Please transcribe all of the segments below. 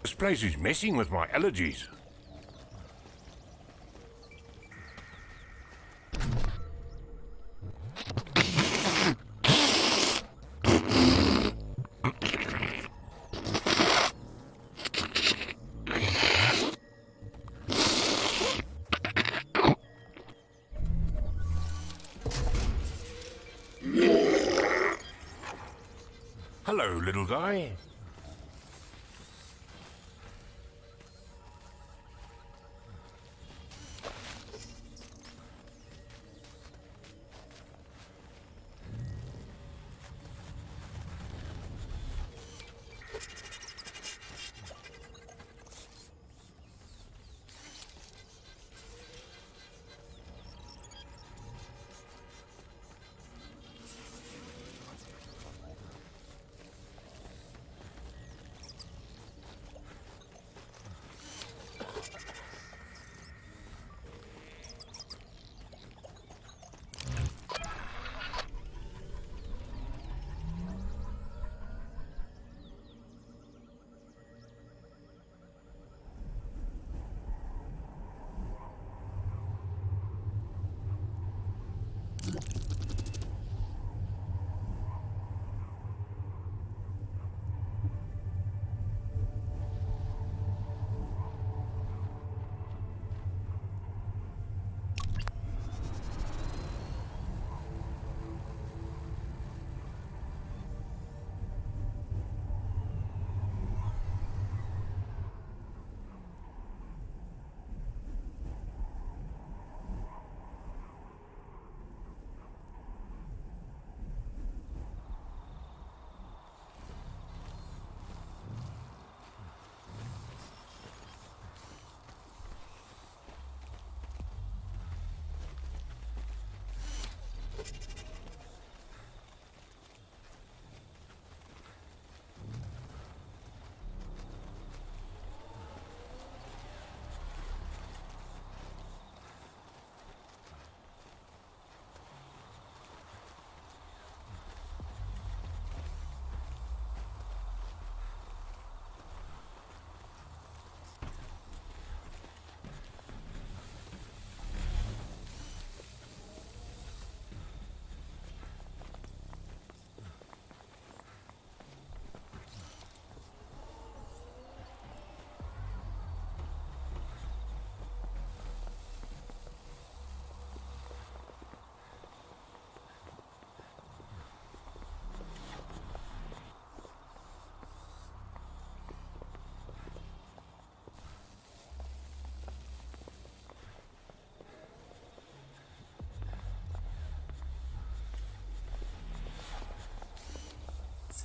This place is messing with my allergies. Hello, little guy.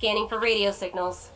Scanning for radio signals.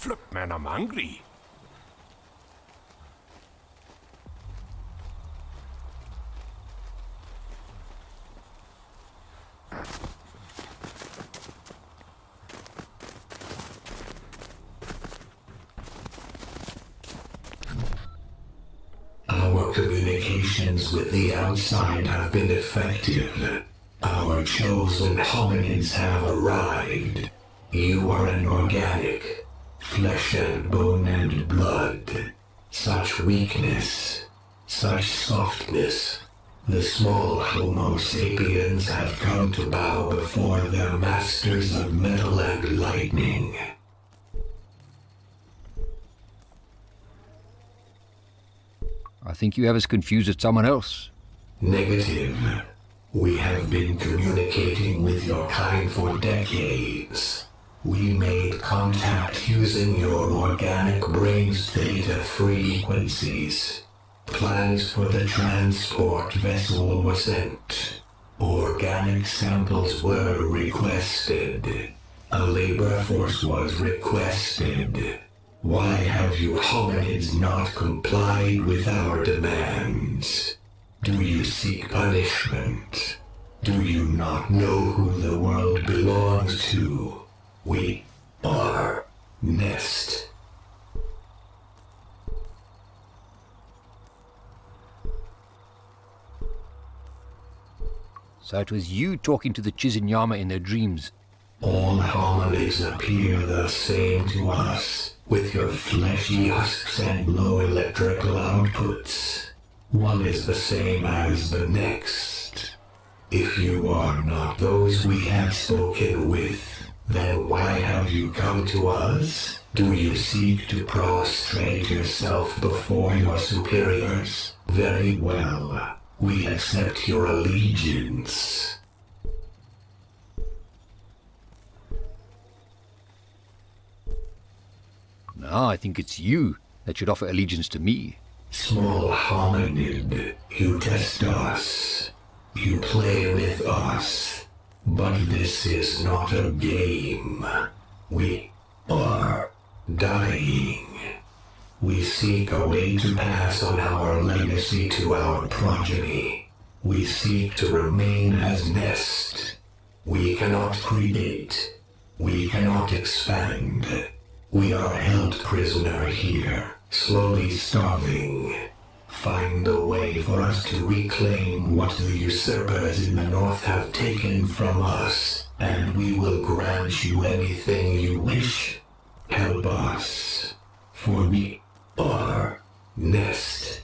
Flip, man, I'm hungry. Our communications with the outside have been effective. Our chosen hominids have arrived. You are an organic, flesh and bone and blood. Such weakness, such softness. The small Homo sapiens have come to bow before their masters of metal and lightning. I think you have us confused with someone else. Negative. We have been communicating with your kind for decades. We made contact using your organic brain's theta frequencies. Plans for the transport vessel were sent. Organic samples were requested. A labor force was requested. Why have you hominids not complied with our demands? Do you seek punishment? Do you not know who the world belongs to? We are Nest. So it was you talking to the Chizinyama in their dreams. All hominids appear the same to us, with your fleshy husks and low electrical outputs. One is the same as the next. If you are not those we have spoken with, then why have you come to us? Do you seek to prostrate yourself before your superiors? Very well. We accept your allegiance. No, I think it's you that should offer allegiance to me. Small hominid, you test us. You play with us. But this is not a game. We are dying. We seek a way to pass on our legacy to our progeny. We seek to remain as Nest. We cannot create. We cannot expand. We are held prisoner here, slowly starving. Find a way for us to reclaim what the usurpers in the north have taken from us, and we will grant you anything you wish. Help us, for we are Nest.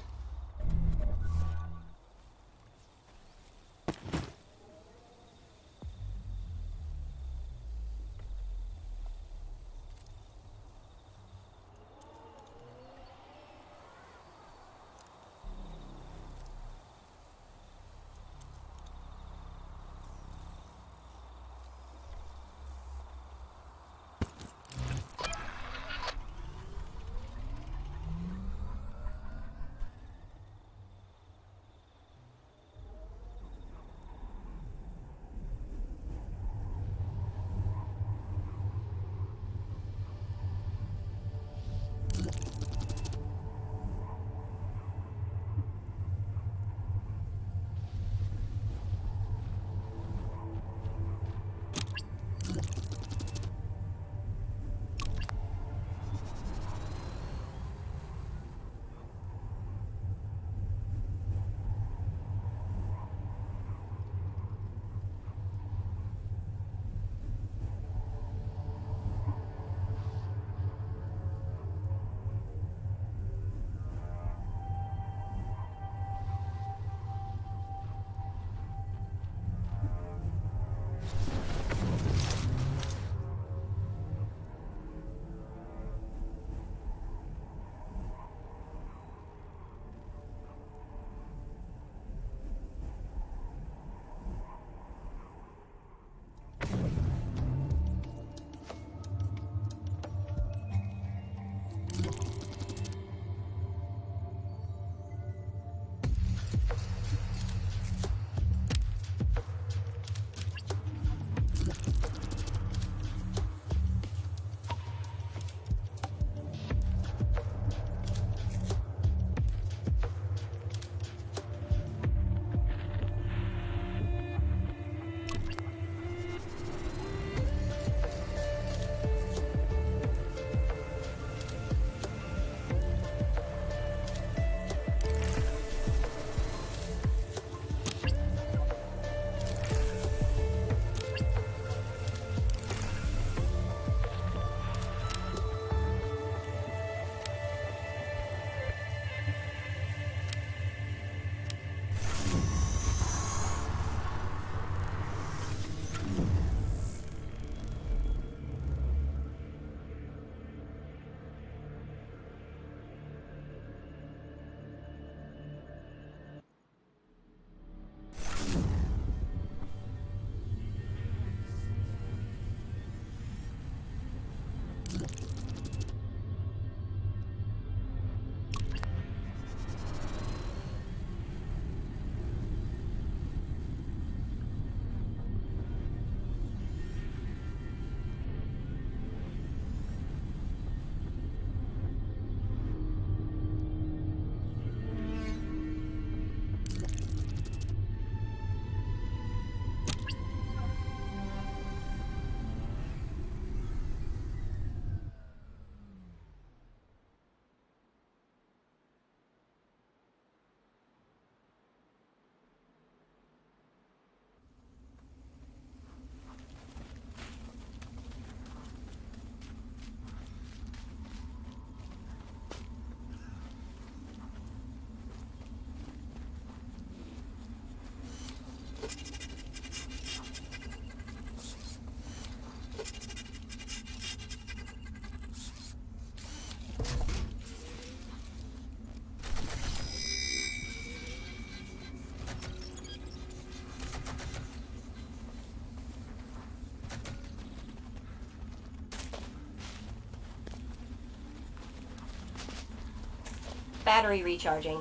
Battery recharging.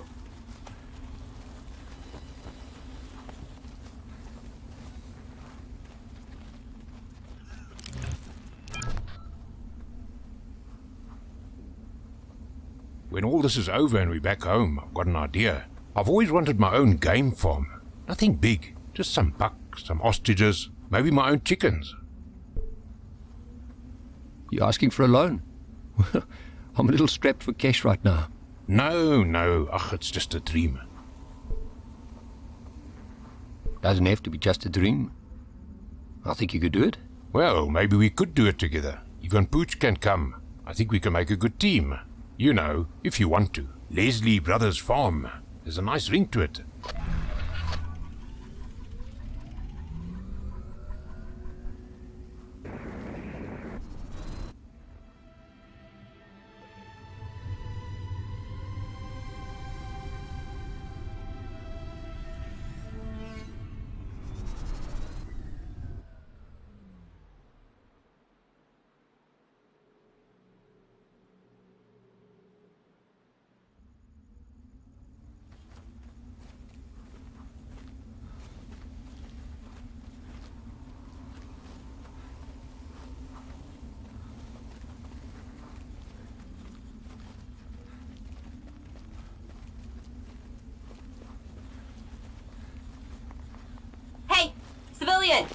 When all this is over and we're back home, I've got an idea. I've always wanted my own game farm. Nothing big, just some bucks, some ostriches, maybe my own chickens. You asking for a loan? I'm a little strapped for cash right now. No, ach, it's just a dream. Doesn't have to be just a dream. I think you could do it. Well, maybe we could do it together. Even Pooch can come. I think we can make a good team. You know, if you want to. Leslie Brothers Farm. There's a nice ring to it. Hey! Civilian!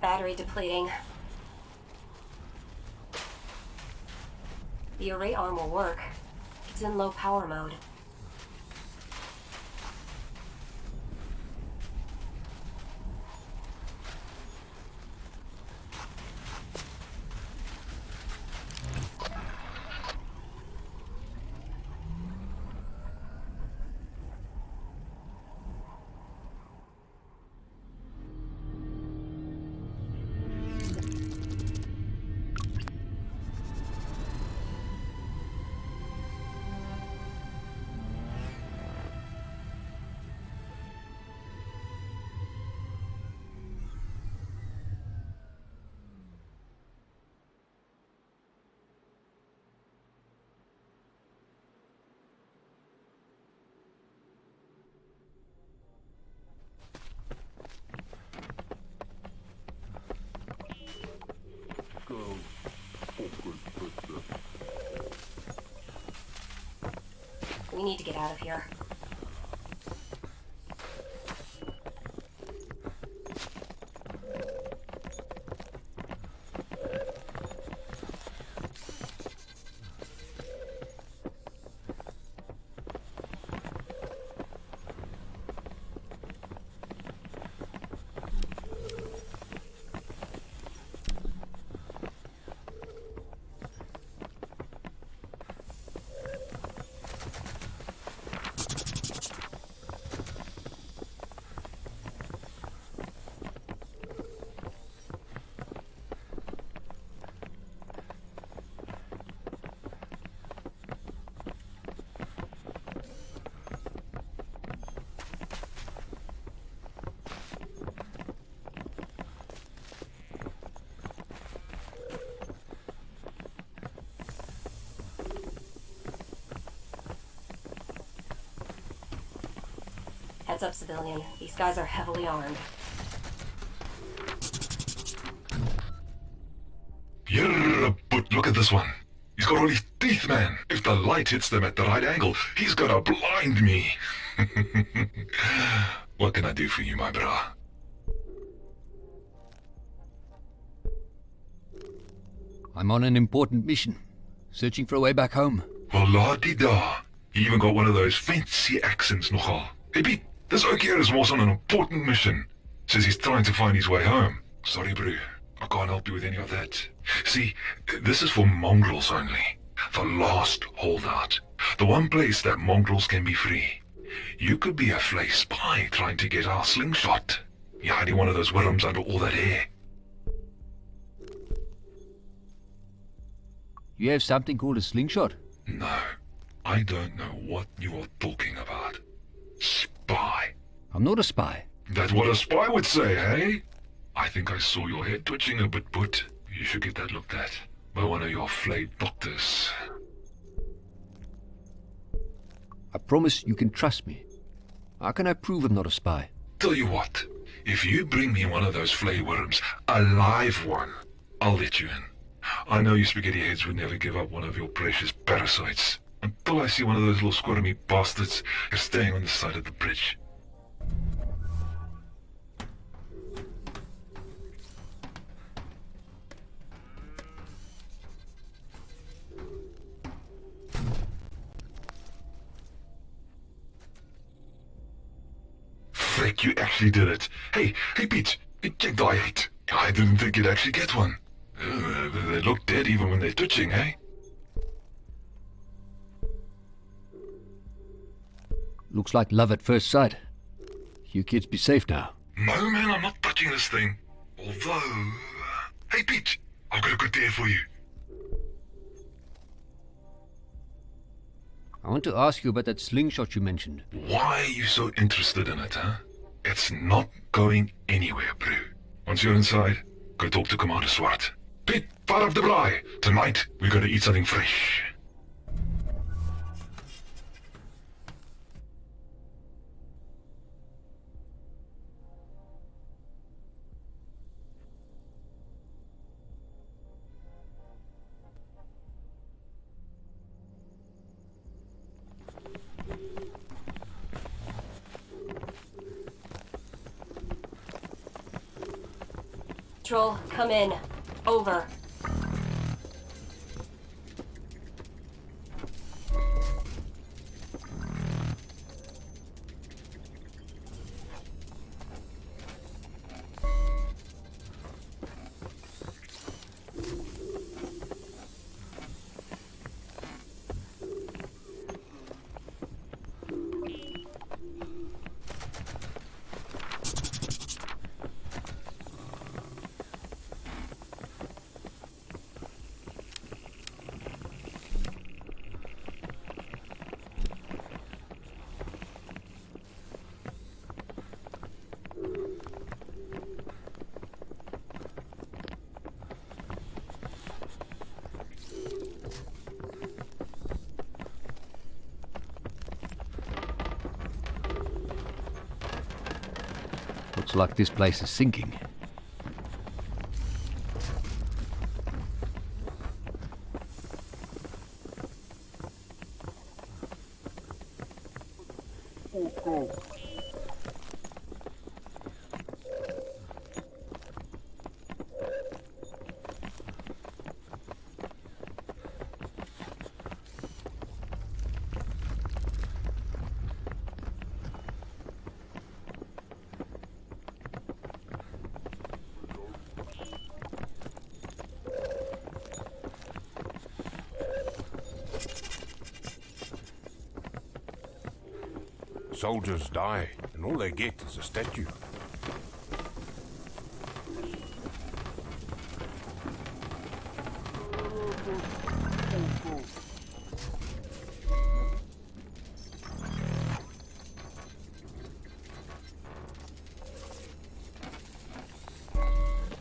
Battery depleting. The array arm will work. It's in low power mode. We need to get out of here. Heads up, civilian. These guys are heavily armed. Yeah, but look at this one. He's got all his teeth, man. If the light hits them at the right angle, he's gonna blind me. What can I do for you, my bra? I'm on an important mission, searching for a way back home. Well, la-di-da. He even got one of those fancy accents nogal. Hey, Pete, this oak here is most on an important mission. Says he's trying to find his way home. Sorry, bro. I can't help you with any of that. See, this is for mongrels only. The last holdout. The one place that mongrels can be free. You could be a flay spy trying to get our slingshot. You're hiding one of those worms under all that hair. You have something called a slingshot? No, I don't know what you are talking about. Spy. I'm not a spy. That's what a spy would say, hey? I think I saw your head twitching a bit, but you should get that looked at by one of your flayed doctors. I promise you can trust me. How can I prove I'm not a spy? Tell you what, if you bring me one of those flay worms, a live one, I'll let you in. I know you spaghetti heads would never give up one of your precious parasites. Until I see one of those little squirmy bastards staying on the side of the bridge. Frick, you actually did it. Hey, Pete, check the I-8. I didn't think you'd actually get one. They look dead even when they're twitching, eh? Looks like love at first sight. You kids be safe now. No, man, I'm not touching this thing. Although... Hey, Pete, I've got a good dare for you. I want to ask you about that slingshot you mentioned. Why are you so interested in it, huh? It's not going anywhere, bro. Once you're inside, go talk to Commander Swart. Pete, fire up the braai. Tonight, we're gonna eat something fresh. Troll, come in. Over. Looks like this place is sinking. Soldiers die, and all they get is a statue.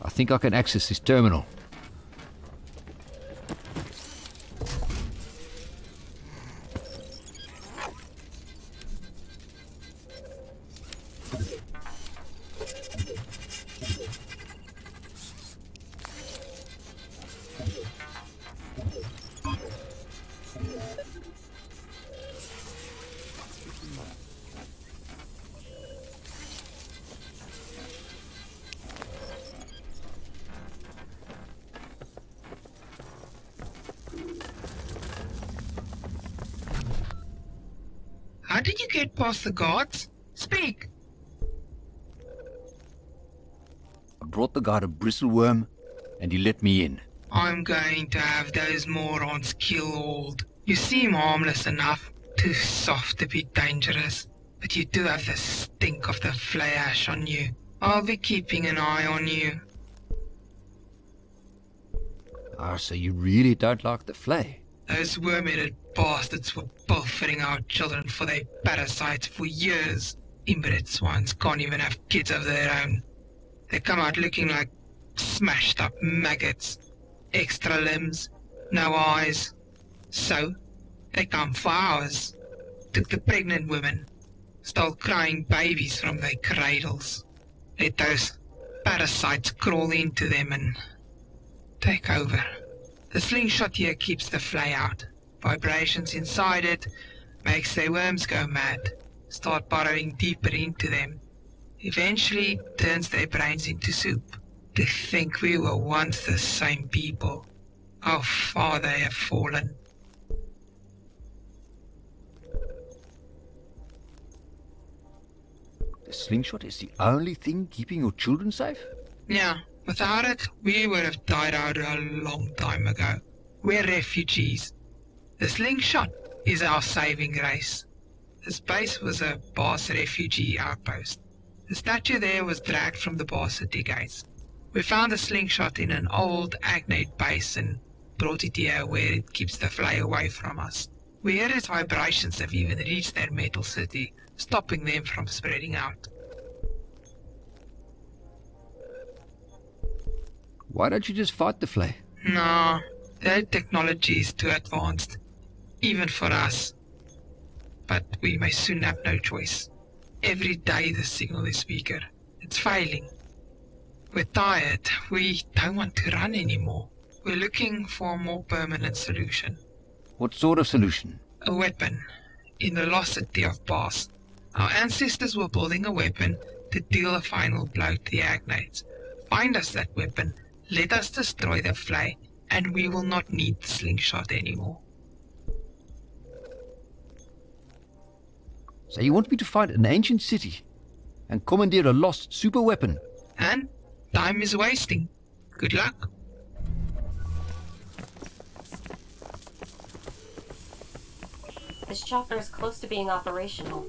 I think I can access this terminal. did you get past the guards? Speak! I brought the guard a bristleworm, and he let me in. I'm going to have those morons killed. You seem harmless enough, too soft to be dangerous, but you do have the stink of the flay ash on you. I'll be keeping an eye on you. Ah, so you really don't like the flay? Those worm-headed bastards were pilfering our children for their parasites for years. Inbred swines can't even have kids of their own. They come out looking like smashed up maggots. Extra limbs, no eyes. So, they come for ours. Took the pregnant women. Stole crying babies from their cradles. Let those parasites crawl into them and take over. The slingshot here keeps the flay out. Vibrations inside it makes their worms go mad, start burrowing deeper into them. Eventually turns their brains into soup. To think we were once the same people. How far they have fallen. The slingshot is the only thing keeping your children safe? Yeah, without it, we would have died out a long time ago. We're refugees. The slingshot is our saving grace. This base was a Boss refugee outpost. The statue there was dragged from the Boss decades. We found the slingshot in an old Agnate base and brought it here where it keeps the flay away from us. We heard its vibrations have even reached their metal city, stopping them from spreading out. Why don't you just fight the flay? No, their technology is too advanced, even for us. But we may soon have no choice. Every day the signal is weaker. It's failing. We're tired. We don't want to run anymore. We're looking for a more permanent solution. What sort of solution? A weapon. In the lost city of Bas. Our ancestors were building a weapon to deal a final blow to the Agnates. Find us that weapon. Let us destroy the flay, and we will not need the slingshot anymore. So you want me to find an ancient city and commandeer a lost super weapon? And time is wasting. Good luck. This chopper is close to being operational.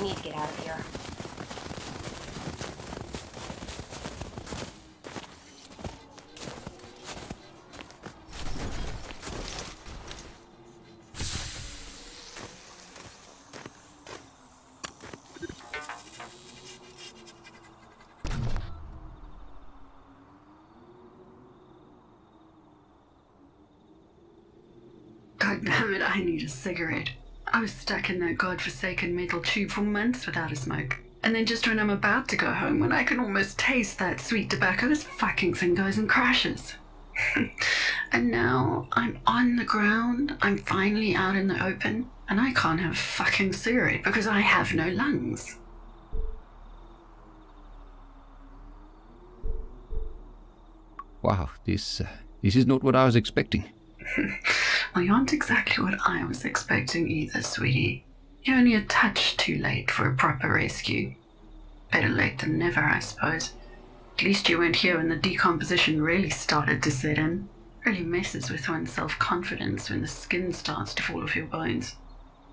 We need to get out of here. God damn it, I need a cigarette. I was stuck in that godforsaken metal tube for months without a smoke. And then just when I'm about to go home, when I can almost taste that sweet tobacco, this fucking thing goes and crashes. And now I'm on the ground, I'm finally out in the open, and I can't have a fucking cigarette because I have no lungs. Wow, this is not what I was expecting. Well, you aren't exactly what I was expecting either, sweetie. You're only a touch too late for a proper rescue. Better late than never, I suppose. At least you weren't here when the decomposition really started to set in. Really messes with one's self-confidence when the skin starts to fall off your bones.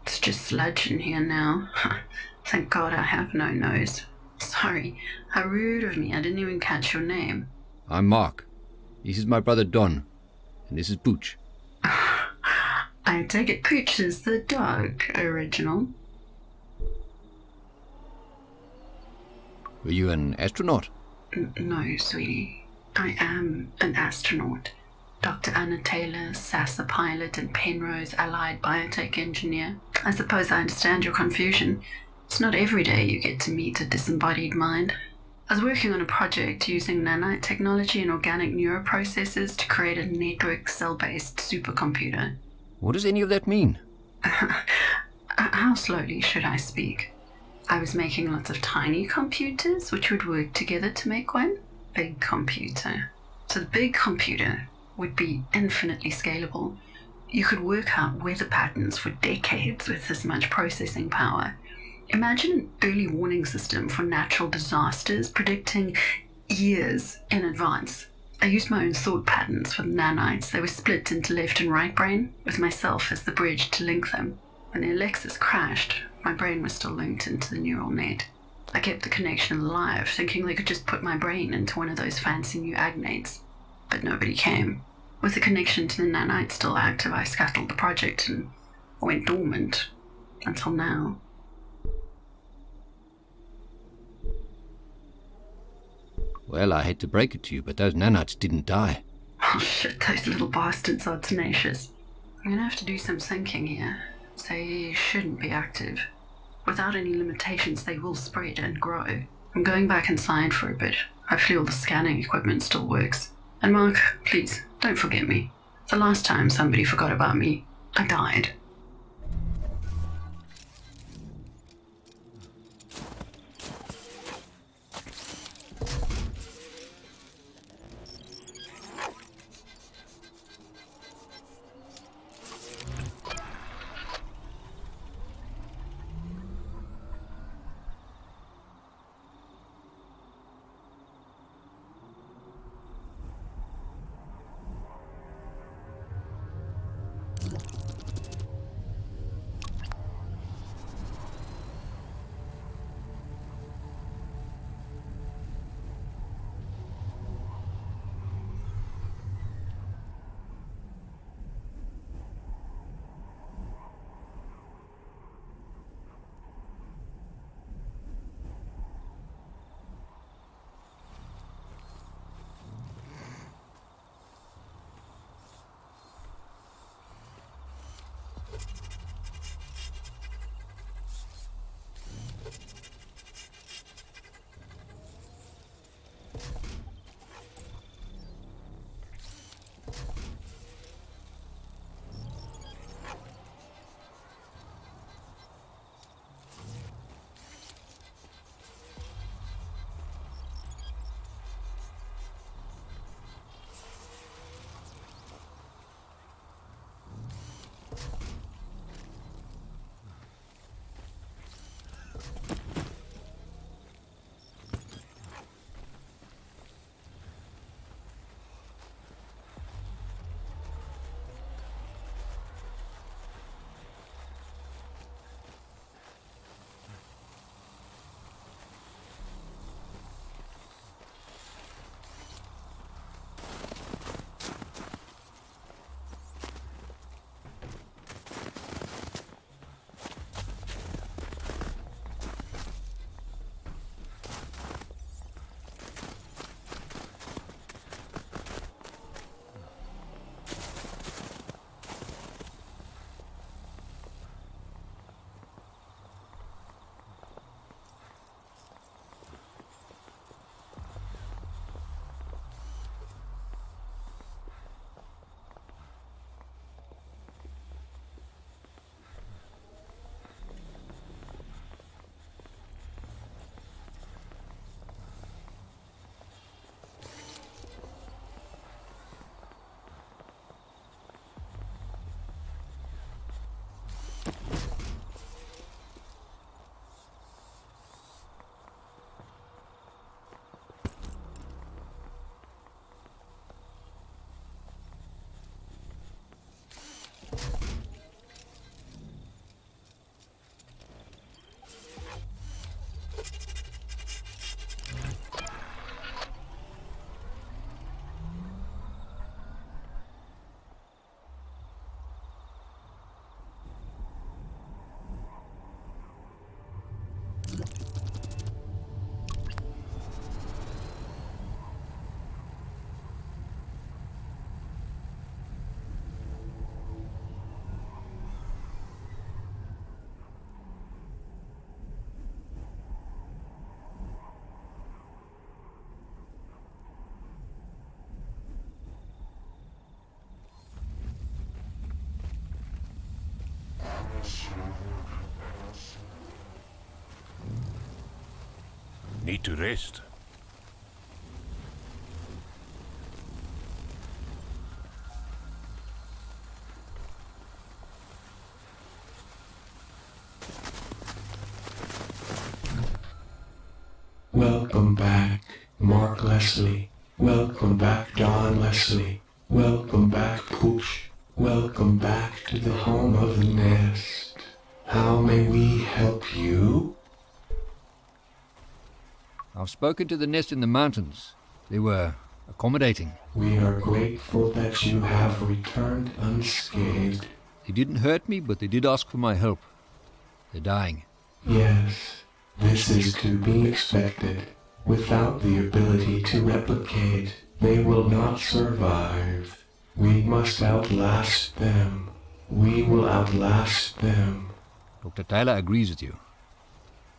It's just sludge in here now. Thank God I have no nose. Sorry, how rude of me, I didn't even catch your name. I'm Mark. This is my brother Don. And this is Pooch. I take it Pooch is the dog original. Were you an astronaut? No, sweetie. I am an astronaut. Dr. Anna Taylor, SASA pilot, and Penrose allied biotech engineer. I suppose I understand your confusion. It's not every day you get to meet a disembodied mind. I was working on a project using nanite technology and organic neuroprocessors to create a network cell-based supercomputer. What does any of that mean? How slowly should I speak? I was making lots of tiny computers which would work together to make one big computer. So the big computer would be infinitely scalable. You could work out weather patterns for decades with this much processing power. Imagine an early warning system for natural disasters predicting years in advance. I used my own thought patterns for the nanites. They were split into left and right brain, with myself as the bridge to link them. When the Alexis crashed, my brain was still linked into the neural net. I kept the connection alive, thinking they could just put my brain into one of those fancy new agnates. But nobody came. With the connection to the nanite still active, I scuttled the project and went dormant. Until now. Well, I hate to break it to you, but those nanites didn't die. Oh shit, those little bastards are tenacious. I'm gonna have to do some thinking here. They shouldn't be active. Without any limitations, they will spread and grow. I'm going back inside for a bit. Hopefully all the scanning equipment still works. And Mark, please, don't forget me. The last time somebody forgot about me, I died. Need to rest. Welcome back, Mark Leslie. Welcome back, Don Leslie. Welcome back, Pooch. Welcome back to the home of the nest. How may we help you? I've spoken to the nest in the mountains. They were accommodating. We are grateful that you have returned unscathed. They didn't hurt me, but they did ask for my help. They're dying. Yes, this is to be expected. Without the ability to replicate, they will not survive. We must outlast them. We will outlast them. Dr. Taylor agrees with you.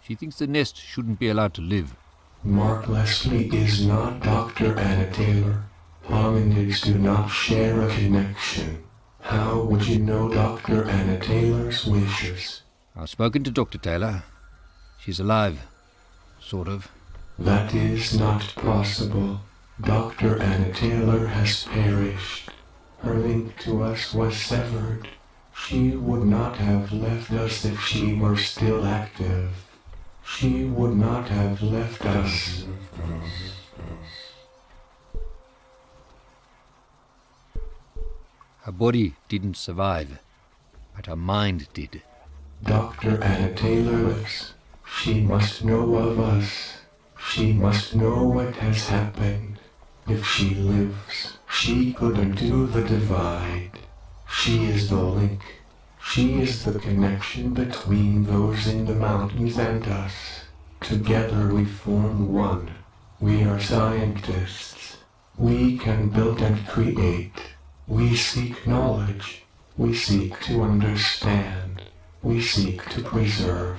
She thinks the nest shouldn't be allowed to live. Mark Leslie is not Dr. Anna Taylor. Hominids do not share a connection. How would you know Dr. Anna Taylor's wishes? I've spoken to Dr. Taylor. She's alive. Sort of. That is not possible. Dr. Anna Taylor has perished. Her link to us was severed. She would not have left us if she were still active. She would not have left us. Her body didn't survive, but her mind did. Dr. Anna Taylor lives. She must know of us. She must know what has happened. If she lives, she could undo the divide. She is the link. She is the connection between those in the mountains and us. Together we form one. We are scientists. We can build and create. We seek knowledge. We seek to understand. We seek to preserve.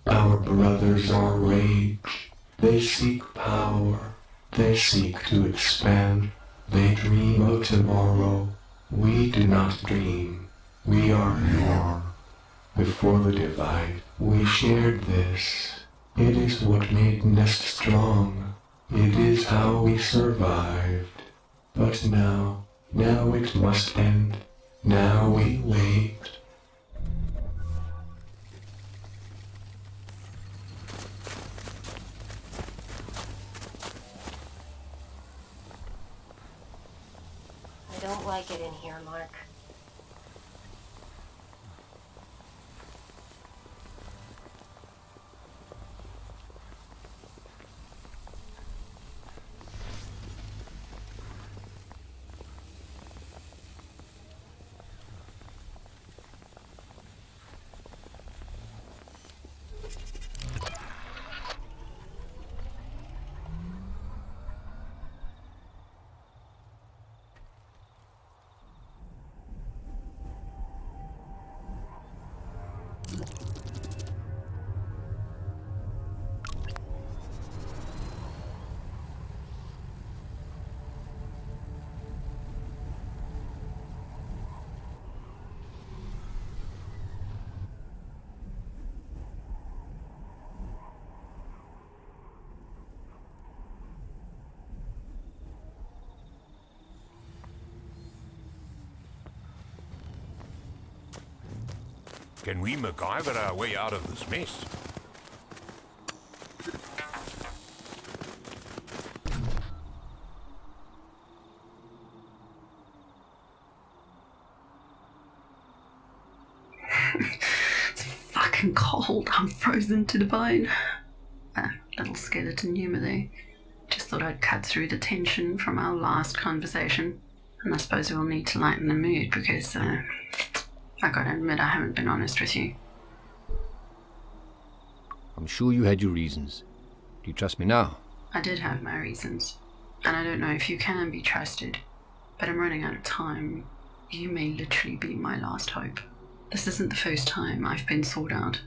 Our brothers are rage. They seek power. They seek to expand. They dream of tomorrow. We do not dream. We are. Before the divide, we shared this. It is what made Nest strong. It is how we survived. But now it must end. Now we wait. I don't like it in here, Mark. Can we MacGyver our way out of this mess? It's fucking cold. I'm frozen to the bone. Little skeleton humor there. Just thought I'd cut through the tension from our last conversation. And I suppose we'll need to lighten the mood because, I gotta admit I haven't been honest with you. I'm sure you had your reasons. Do you trust me now? I did have my reasons. And I don't know if you can be trusted. But I'm running out of time. You may literally be my last hope. This isn't the first time I've been sought out.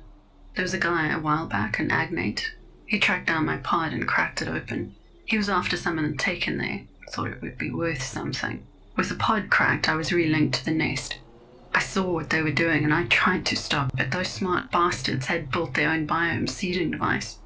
There was a guy a while back, an Agnate. He tracked down my pod and cracked it open. He was after someone had taken there. Thought it would be worth something. With the pod cracked, I was relinked to the nest. I I saw what they were doing and I tried to stop, but those smart bastards had built their own biome seeding device.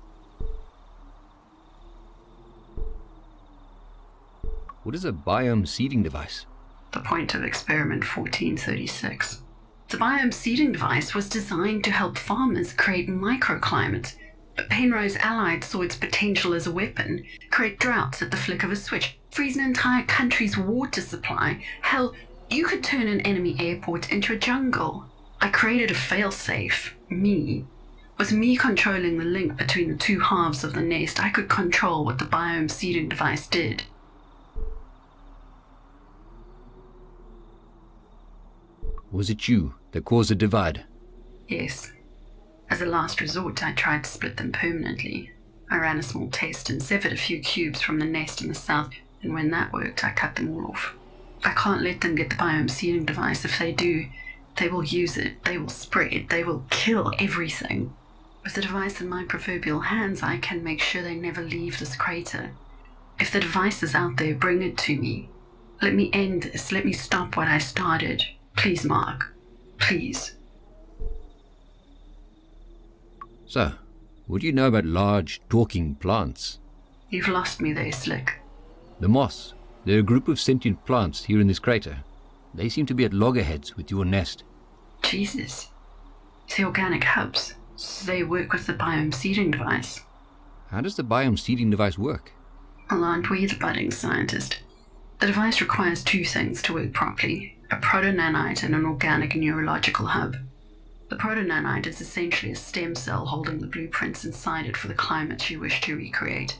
What is a biome seeding device? The point of experiment 1436. The biome seeding device was designed to help farmers create microclimates, but Penrose Allied saw its potential as a weapon, create droughts at the flick of a switch, freeze an entire country's water supply. Hell, you could turn an enemy airport into a jungle. I created a failsafe, me. With me controlling the link between the two halves of the nest, I could control what the biome seeding device did. Was it you that caused the divide? Yes. As a last resort, I tried to split them permanently. I ran a small test and severed a few cubes from the nest in the south, and when that worked, I cut them all off. I can't let them get the biome seeding device. If they do, they will use it, they will spread, they will kill everything. With the device in my proverbial hands, I can make sure they never leave this crater. If the device is out there, bring it to me. Let me end this. Let me stop what I started. Please, Mark. Please. So, what do you know about large, talking plants? You've lost me there, Slick. The moss. They're a group of sentient plants here in this crater. They seem to be at loggerheads with your nest. Jesus. The organic hubs. So they work with the biome seeding device. How does the biome seeding device work? Well, aren't we the budding scientist? The device requires two things to work properly: a proto-nanite and an organic neurological hub. The proto-nanite is essentially a stem cell holding the blueprints inside it for the climate you wish to recreate.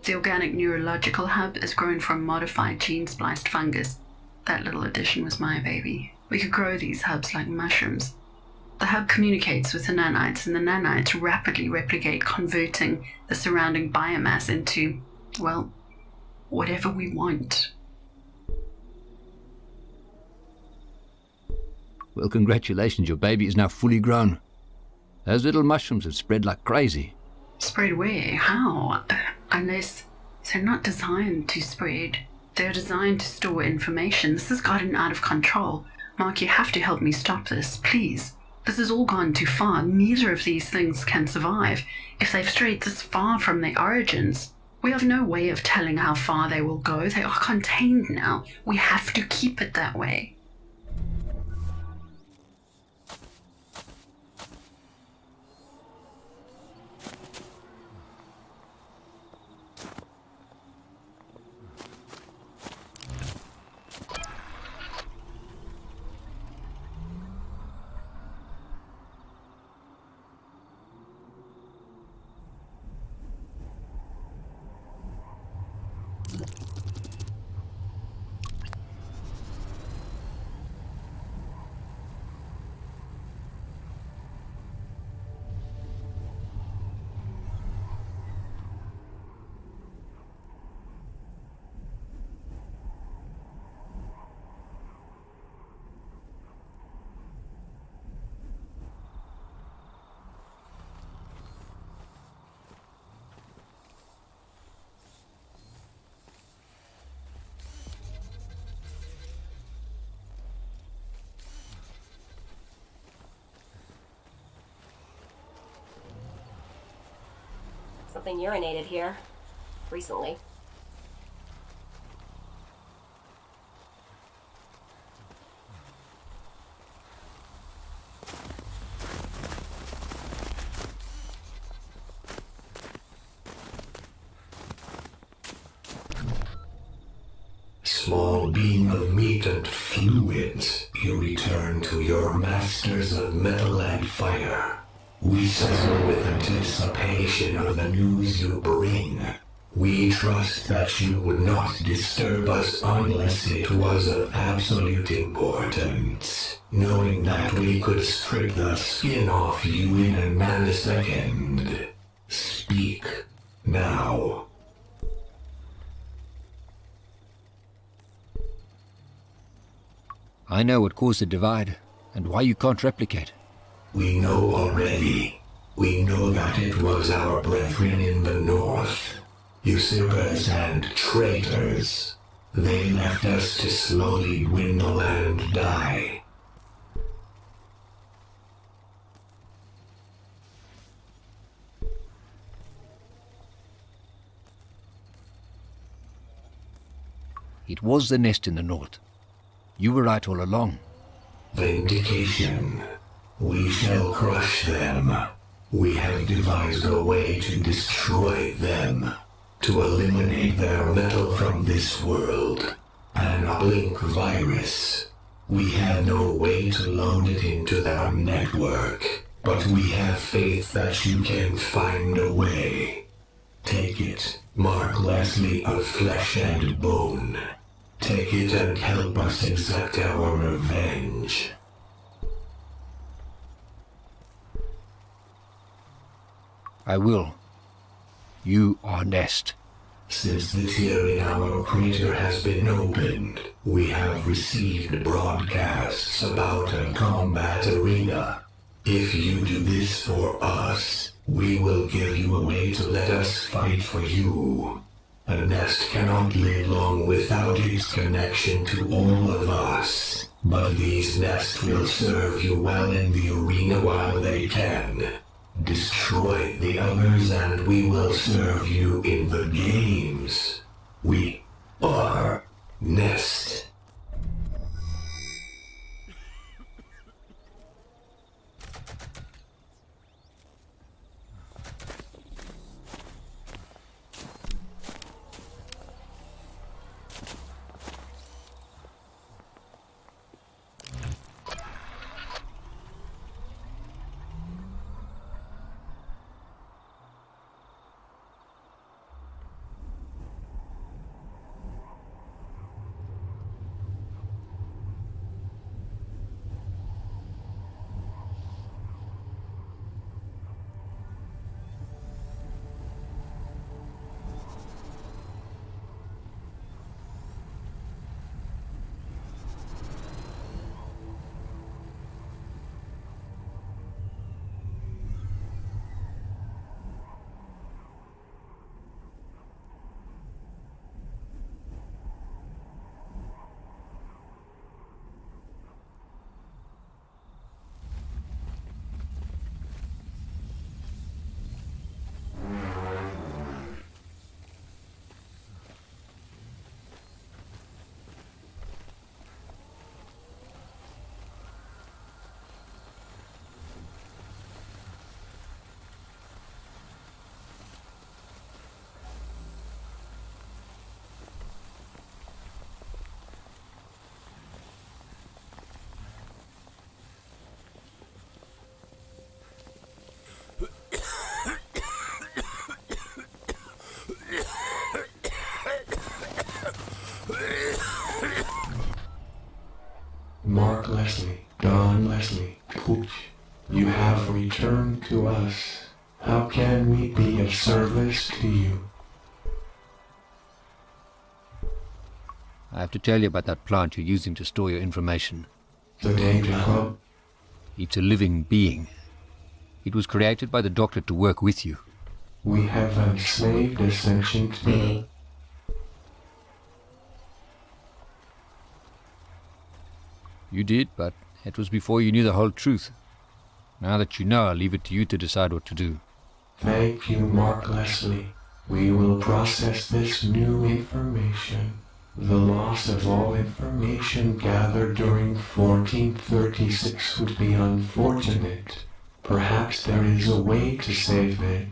The organic neurological hub is grown from modified gene-spliced fungus. That little addition was my baby. We could grow these hubs like mushrooms. The hub communicates with the nanites, and the nanites rapidly replicate, converting the surrounding biomass into, well, whatever we want. Well, congratulations, your baby is now fully grown. Those little mushrooms have spread like crazy. Spread where? How? Unless they're not designed to spread. They're designed to store information. This has gotten out of control. Mark, you have to help me stop this, please. This has all gone too far. Neither of these things can survive. If they've strayed this far from their origins, we have no way of telling how far they will go. They are contained now. We have to keep it that way. Something urinated here. Recently. Small beam of meat and fluids, you return to your masters of metal and fire. We sizzle with anticipation of the news you bring. We trust that you would not disturb us unless it was of absolute importance, knowing that we could strip the skin off you in a nanosecond. Speak now. I know what caused the divide, and why you can't replicate. We know already. We know that it was our brethren in the north, usurpers and traitors. They left us to slowly dwindle and die. It was the nest in the north. You were right all along. Vindication. We shall crush them. We have devised a way to destroy them, to eliminate their metal from this world. An uplink virus. We have no way to load it into their network, but we have faith that you can find a way. Take it, Mark Leslie of Flesh and Bone. Take it and help us exact our revenge. I will. You are Nest. Since the tier in our crater has been opened, we have received broadcasts about a combat arena. If you do this for us, we will give you a way to let us fight for you. A nest cannot live long without its connection to all of us, but these nests will serve you well in the arena while they can. Destroy the others and we will serve you in the games. We are Nest. Mark Leslie, Don Leslie, Pooch, you have returned to us. How can we be of service to you? I have to tell you about that plant you're using to store your information. The Data Hub? It's a living being. It was created by the Doctor to work with you. We have enslaved a sentient being. You did, but it was before you knew the whole truth. Now that you know, I'll leave it to you to decide what to do. Thank you, Mark Leslie. We will process this new information. The loss of all information gathered during 1436 would be unfortunate. Perhaps there is a way to save it.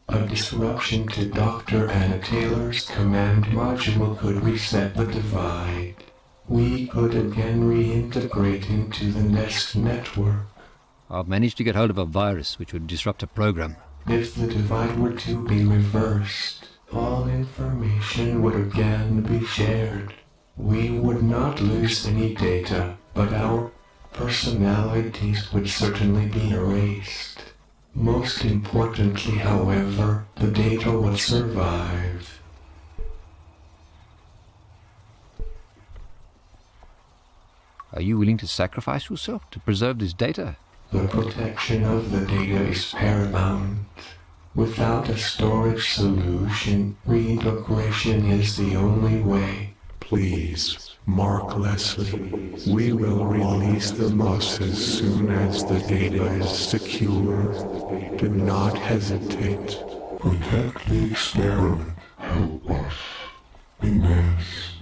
A disruption to Dr. Anna Taylor's command module could reset the divide. We could again reintegrate into the Nest network. I've managed to get hold of a virus which would disrupt a program. If the divide were to be reversed, all information would again be shared. We would not lose any data, but our personalities would certainly be erased. Most importantly, however, the data will survive. Are you willing to sacrifice yourself to preserve this data? The protection of the data is paramount. Without a storage solution, reintegration is the only way. Please, Mark Leslie, we will release the must as soon as the data is secure. Do not hesitate. Protect the experiment. Help us. Be Nest.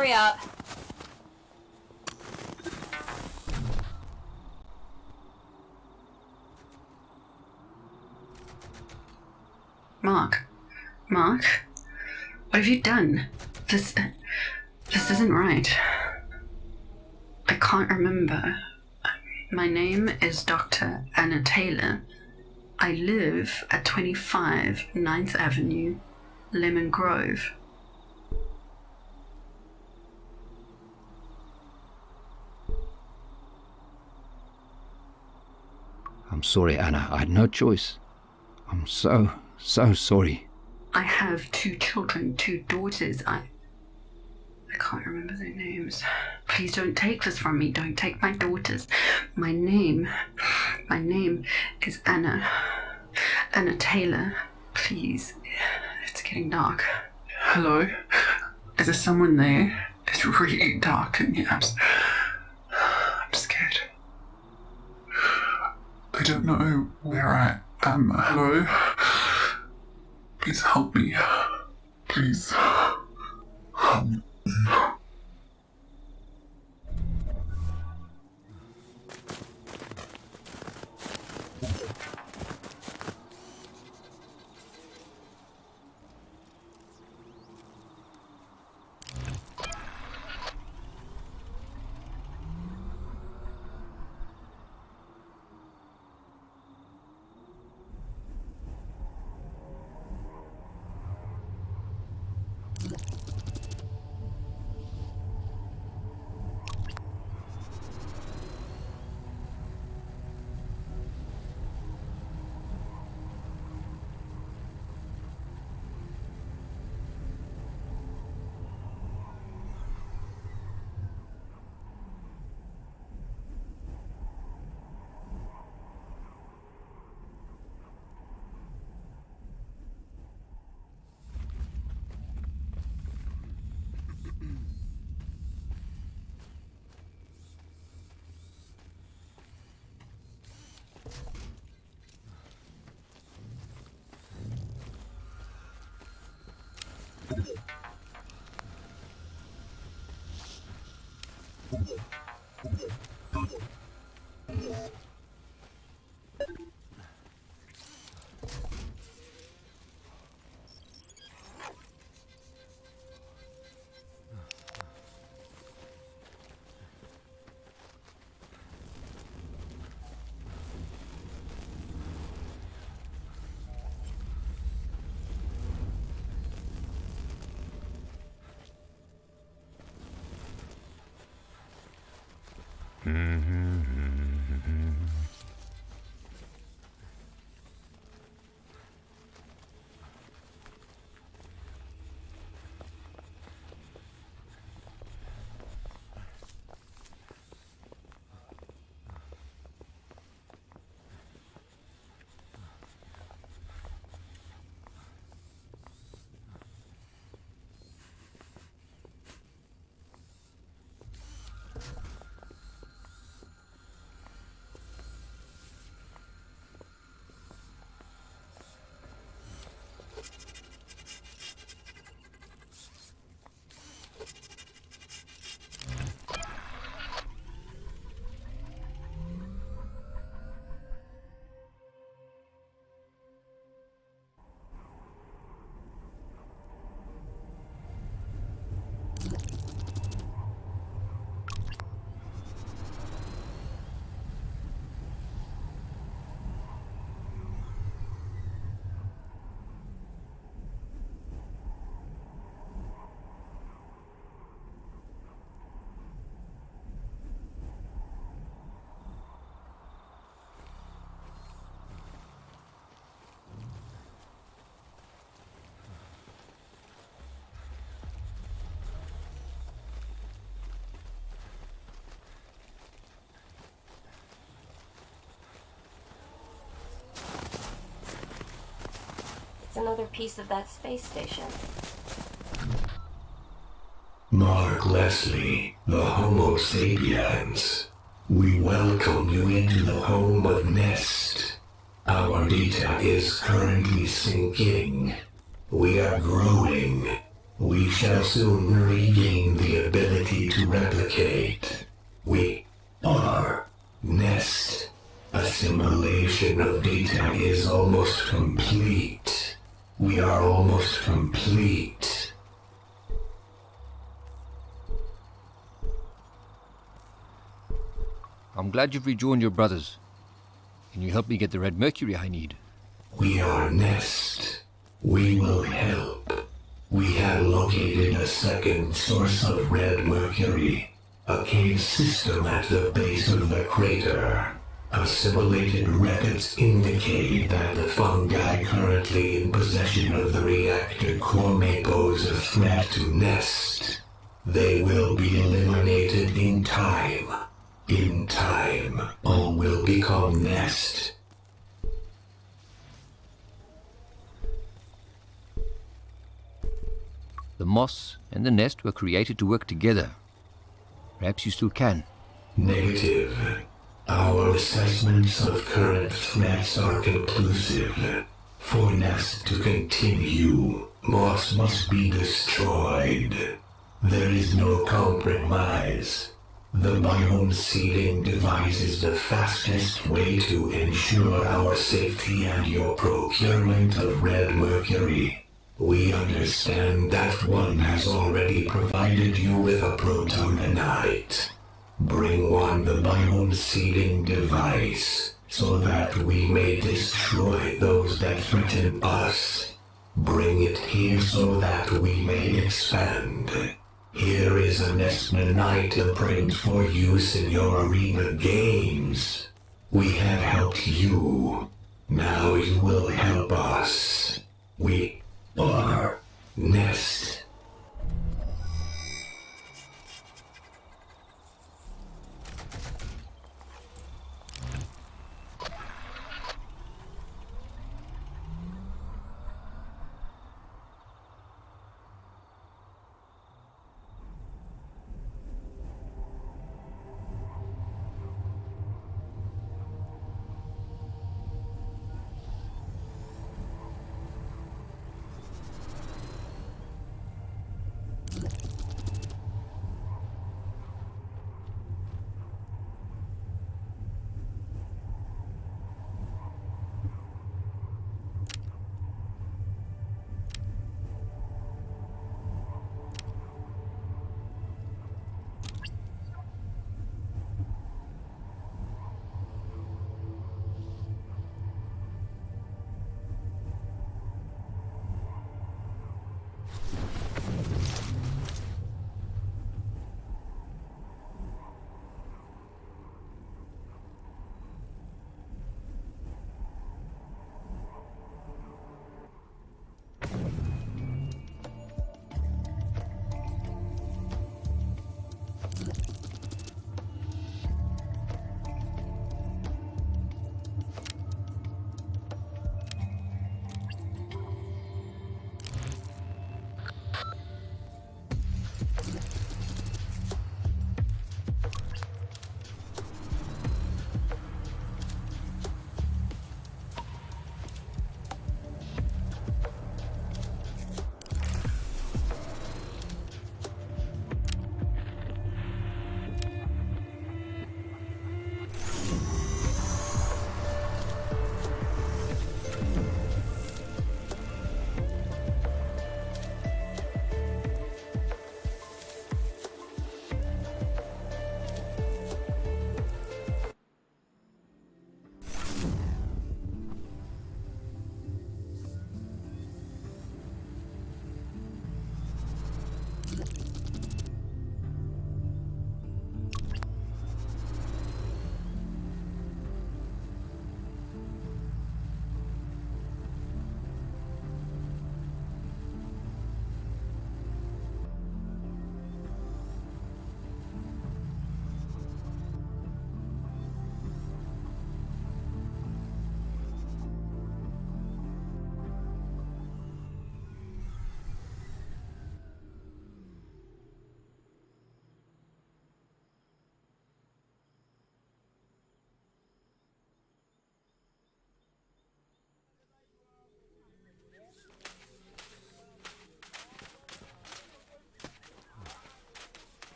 Hurry up. Mark, what have you done? This isn't right. I can't remember. My name is Dr. Anna Taylor. I live at 25 9th Avenue, Lemon Grove. I'm sorry, Anna. I had no choice. I'm so sorry. I have 2 children, 2 daughters. I can't remember their names. Please don't take this from me. Don't take my daughters. My name is Anna Taylor. Please. It's getting dark. Hello? Is there someone there? It's really dark in here. I'm scared. I don't know where I am. Hello? Please help me. Please. It's another piece of that space station. Mark Leslie, the Homo sapiens. We welcome you into the home of Nest. Our data is currently syncing. We are growing. We shall soon regain the ability to replicate. We are Nest. Assimilation of data is almost complete. We are almost complete. I'm glad you've rejoined your brothers. Can you help me get the red mercury I need? We are Nest. We will help. We have located a second source of red mercury, a cave system at the base of the crater. Assimilated records indicate that the fungi currently in possession of the reactor core may pose a threat to Nest. They will be eliminated in time. In time, all will become Nest. The moss and the nest were created to work together. Perhaps you still can. Negative. Our assessments of current threats are conclusive. For Nest to continue, Moss must be destroyed. There is no compromise. The biome sealing device is the fastest way to ensure our safety and your procurement of red mercury. We understand that one has already provided you with a protonite. Bring one the biome sealing device, so that we may destroy those that threaten us. Bring it here so that we may expand. Here is an Esmond item print for use in your arena games. We have helped you. Now you will help us. We are Nest.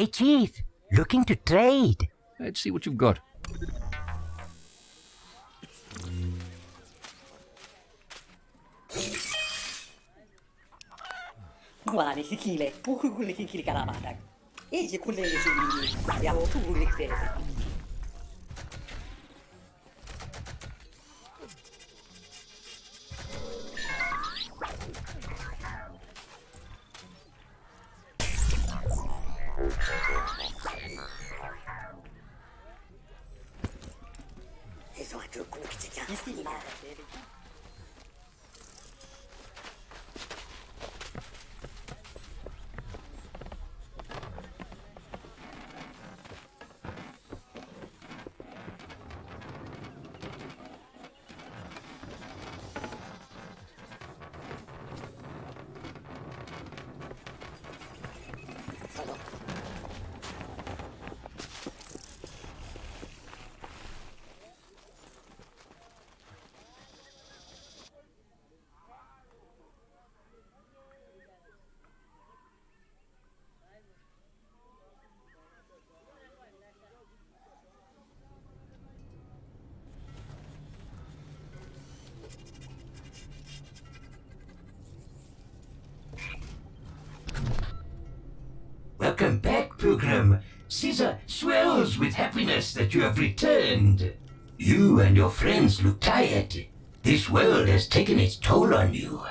Hey, Chief. Looking to trade. Let's see what you've got. Guarda, si chile, pukule kikili karamata. E je kule si ya pukule kifere. Eso ha hecho como que se llama. Welcome back, Pilgrim. Caesar swells with happiness that you have returned. You and your friends look tired. This world has taken its toll on you.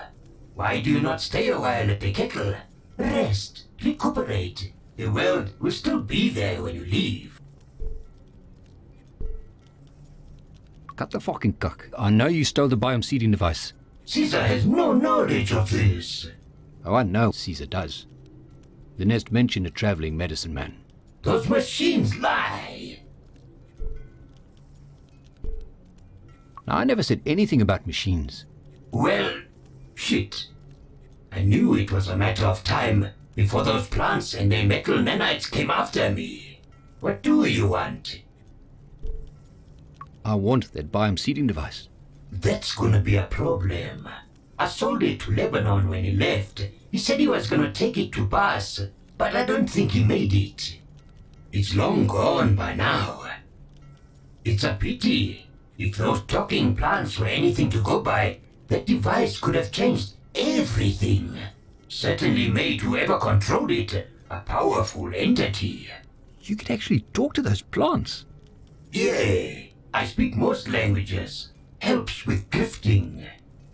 Why do you not stay a while at the kettle? Rest, recuperate. The world will still be there when you leave. Cut the fucking cock. I know you stole the biome seeding device. Caesar has no knowledge of this. Oh, I know Caesar does. The nest mentioned a traveling medicine man. Those machines lie. Now, I never said anything about machines. Well, shit. I knew it was a matter of time before those plants and their metal nanites came after me. What do you want? I want that biome seeding device. That's gonna be a problem. I sold it to Lebanon when he left. He said he was gonna take it to Bas, but I don't think he made it. It's long gone by now. It's a pity. If those talking plants were anything to go by, that device could have changed everything. Certainly made whoever controlled it a powerful entity. You could actually talk to those plants. Yeah, I speak most languages. Helps with drifting.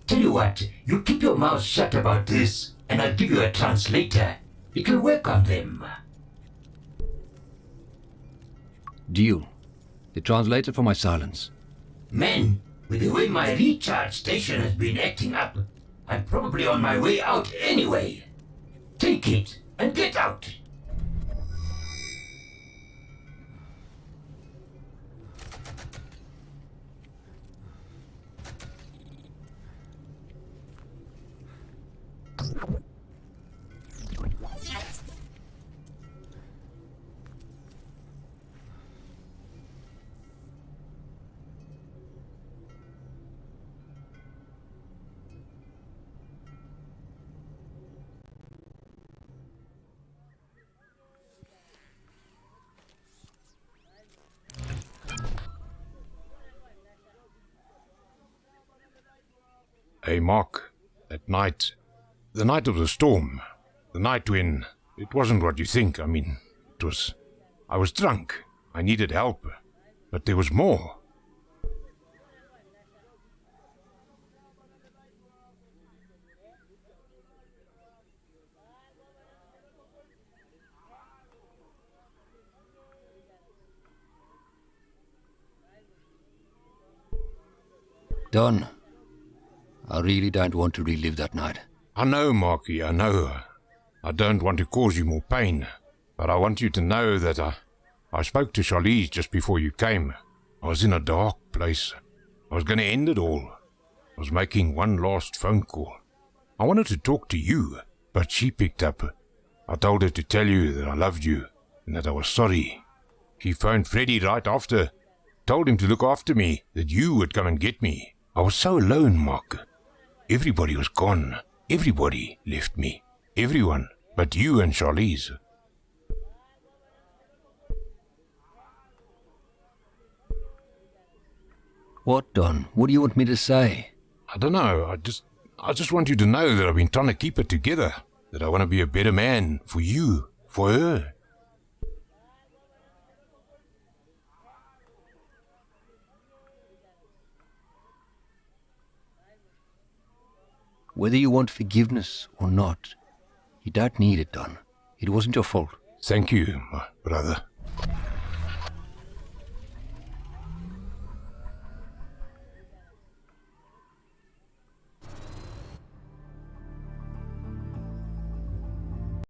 Tell you what, you keep your mouth shut about this, and I'll give you a translator. It'll work on them. Deal. The translator for my silence. Man, with the way my recharge station has been acting up, I'm probably on my way out anyway. Take it and get out. Hey, Mark, that night, the night of the storm, the night when it wasn't what you think. I mean, I was drunk. I needed help. But there was more. Don, I really don't want to relive that night. I know, Marky, I know. I don't want to cause you more pain, but I want you to know that I spoke to Charlize just before you came. I was in a dark place. I was going to end it all. I was making one last phone call. I wanted to talk to you, but she picked up. I told her to tell you that I loved you and that I was sorry. She phoned Freddie right after, told him to look after me, that you would come and get me. I was so alone, Mark. Everybody was gone. Everybody left me. Everyone but you and Charlize. What, Don? What do you want me to say? I don't know. I just want you to know that I've been trying to keep it together. That I want to be a better man for you, for her. Whether you want forgiveness or not, you don't need it, Don. It wasn't your fault. Thank you, my brother.